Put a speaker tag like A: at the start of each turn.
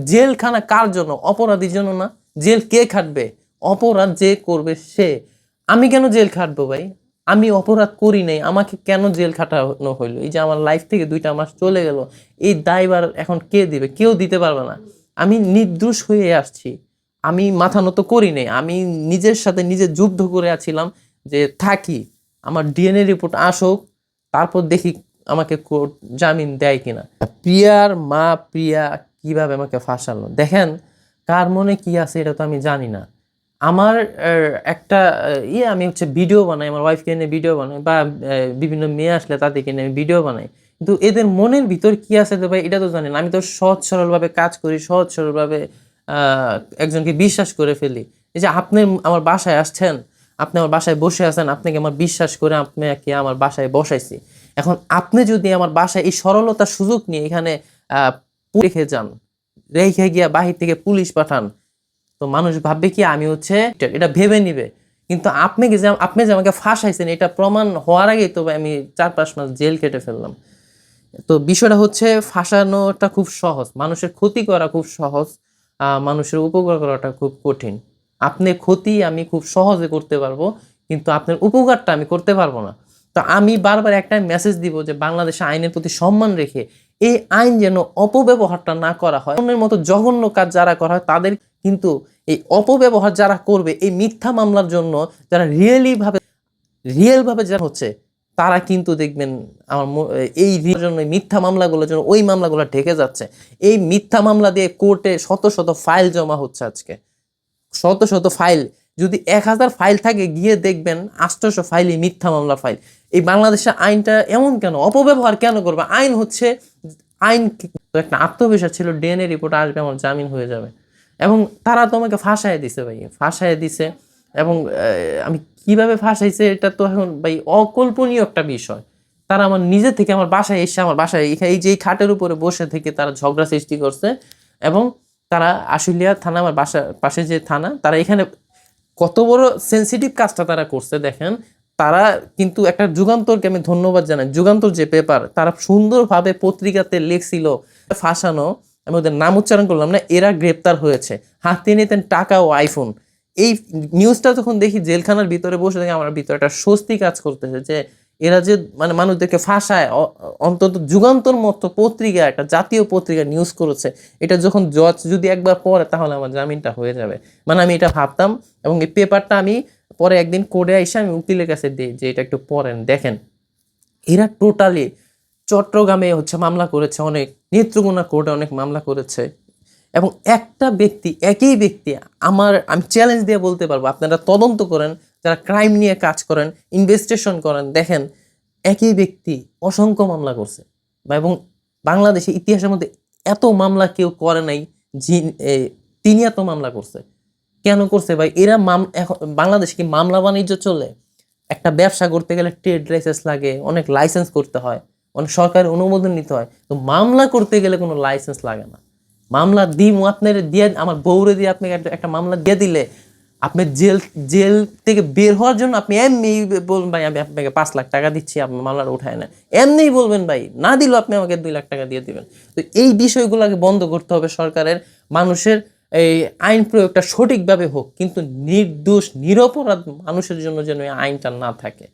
A: জেলখানা কার জন্য? অপরাধীর জন্য না। জেল কে খাটবে? অপরাধ যে করবে সে। আমি কেন জেল খাটবো ভাই? আমি অপরাধ করি নাই, আমাকে কেন জেল খাটানো হইলো? এই যে আমার লাইফ থেকে 2টা মাস চলে গেল, এই দায়ভার এখন কে দিবে? কেউ দিতে পারবে না। আমি নির্দোষ হয়ে আসছি, আমি মাথা নত করি নাই, আমি নিজের সাথে নিজে যুদ্ধ করে আছিলাম যে থাকি, আমার ডিএনএ রিপোর্ট আসুক, তারপর দেখি আমাকে কোর্ট জামিন দেয় কিনা। প্রিয়ার মা প্রিয়া কিভাবে আমাকে ফাঁসালো দেখেন, কার মনে কি আছে এটা তো আমি জানি না। আমার একটা আমি হচ্ছে ভিডিও বানাই, আমার ওয়াইফকে নিয়ে ভিডিও বানাই, বা বিভিন্ন মেয়ে আসলে তাদেরকে নিয়ে আমি ভিডিও বানাই, কিন্তু এদের মনের ভিতর কি আছে তো ভাই এটা তো জানি না। আমি তো সহজ সরলভাবে কাজ করি, সহজ সরলভাবে একজনকে বিশ্বাস করে ফেলি। এই যে আপনি আমার বাসায় আসছেন, আপনি আমার বাসায় বসে আছেন, আপনাকে আমার বিশ্বাস করে আপনাকে আমার বাসায় বসাইছি। এখন আপনি যদি আমার বাসায় এই সরলতার সুযোগ নিয়ে এখানে রেখে যান, রেখে গিয়া বাহির থেকে পুলিশ পাঠান, তো মানুষ ভাববে কি আমি হচ্ছে এটা ভেবে নিবে। কিন্তু আপনি যে আমাকে ফাঁসাইছেন এটা প্রমাণ হওয়ার আগেই তো আমি 4-5 মাস জেল কেটে ফেললাম। তো বিষয়টা হচ্ছে ফাঁসানোটা খুব সহজ, মানুষের ক্ষতি করা খুব সহজ, মানুষের উপকার করাটা খুব কঠিন। আপনি ক্ষতি আমি খুব সহজে করতে পারবো, কিন্তু আপনার উপকারটা আমি করতে পারবো না। তো আমি বারবার একটা মেসেজ দিব যে বাংলাদেশে আইনের প্রতি সম্মান রেখে এই আইন যেন অপব্যবহারটা না করা হয়। অন্যের মতো জঘন্য কাজ যারা করা হয় তাদের, কিন্তু এই অপব্যবহার যারা করবে এই মিথ্যা মামলার জন্য, যারা রিয়েল ভাবে যারা হচ্ছে, তারা কিন্তু দেখবেন আমার এই জন্য মিথ্যা মামলাগুলোর জন্য ওই মামলাগুলো ঢেকে যাচ্ছে। এই মিথ্যা মামলা দিয়ে কোর্টে শত শত ফাইল জমা হচ্ছে আজকে, শত শত ফাইল। যদি 1000 ফাইল থাকে গিয়ে দেখবেন 800 ফাইলই মিথ্যা মামলার ফাইল। এই বাংলাদেশের আইনটা এমন কেন? অপব্যবহার কেন করবে? আইন হচ্ছে আইন। তো একটা আত্মবিশ্বাস ছিল ডিএনএ রিপোর্ট আসবে, আমার জামিন হয়ে যাবে, এবং তারা তো আমাকে ফাঁসায় দিছে ভাই, ফাঁসায় দিছে। এবং আমি কিভাবে ফাঁসাইছে এটা তো এখন ভাই অকল্পনীয় একটা বিষয়। তারা আমার নিজে থেকে আমার বাসায় এসে, আমার বাসায় এই যে খাটের উপরে বসে থেকে তারা ঝগড়া সৃষ্টি করছে। এবং তারা আশুলিয়া থানা, আমার বাসার পাশে যে থানা, তারা এখানে কত বড় সেন্সিটিভ কাজটা তারা করছে দেখেন। তারা কিন্তু একটা যুগান্তরকে আমি ধন্যবাদ জানাই, যুগান্তর যে পেপার তারা সুন্দরভাবে পত্রিকাতে লিখছিল ফাঁসানো, আমি ওদের নাম উচ্চারণ করলাম না, এরা গ্রেপ্তার হয়েছে, হাতে নিতেন টাকা ও আইফোন। এই নিউজটা যখন দেখি জেলখানার ভিতরে বসে থেকে আমার ভিতরে একটা স্বস্তি কাজ করতেছে যে এরা যে মানে মানুষদেরকে ফাঁসায়, অন্তত যুগান্তর মতো পত্রিকা, একটা জাতীয় পত্রিকা নিউজ করেছে, এটা যখন জজ যদি একবার পড়ে তাহলে আমার জামিনটা হয়ে যাবে। মানে আমি এটা ভাবতাম, এবং এই পেপারটা আমি পরে একদিন কোর্টে এসে আমি উকিলের কাছে দিই যে এটা একটু পড়েন, দেখেন এরা টোটালি চট্টগ্রামে হচ্ছে মামলা করেছে, অনেক নেত্রকোনা কোর্টে অনেক মামলা করেছে। এবং একটা ব্যক্তি, একই ব্যক্তি, আমি চ্যালেঞ্জ দিয়ে বলতে পারবো, আপনারা তদন্ত করেন, যারা ক্রাইম নিয়ে কাজ করেন, ইনভেস্টিগেশন করেন, দেখেন একই ব্যক্তি অসংখ্য মামলা করছে। এবং বাংলাদেশের ইতিহাসের মধ্যে এত মামলা কেউ করে নাই, তিনি এত মামলা করছে। কেন করছে ভাই? এরা এখন বাংলাদেশে কি মামলা বাণিজ্য চলে? একটা ব্যবসা করতে গেলে ট্রেড লাইসেন্স লাগে, অনেক লাইসেন্স করতে হয়, অনেক সরকারের অনুমোদন নিতে হয়। তো মামলা করতে গেলে কোনো লাইসেন্স লাগে না। মামলা আপনার দিয়ে, আমার বউরে দিয়ে আপনি একটা মামলা দিয়ে দিলে, আপনি জেল থেকে বের হওয়ার জন্য আপনি এমনি বলবেন ভাই আমি আপনাকে 5 লাখ টাকা দিচ্ছি, আপনি মামলাটা উঠায় না, এমনিই বলবেন ভাই, না দিলেও আপনি আমাকে 2 লাখ টাকা দিয়ে দিবেন। তো এই বিষয়গুলোকে বন্ধ করতে হবে সরকারের। মানুষের এই আইন প্রয়োগটা সঠিকভাবে হোক, কিন্তু নির্দোষ নিরপরাধ মানুষের জন্য যেন এই আইনটা না থাকে।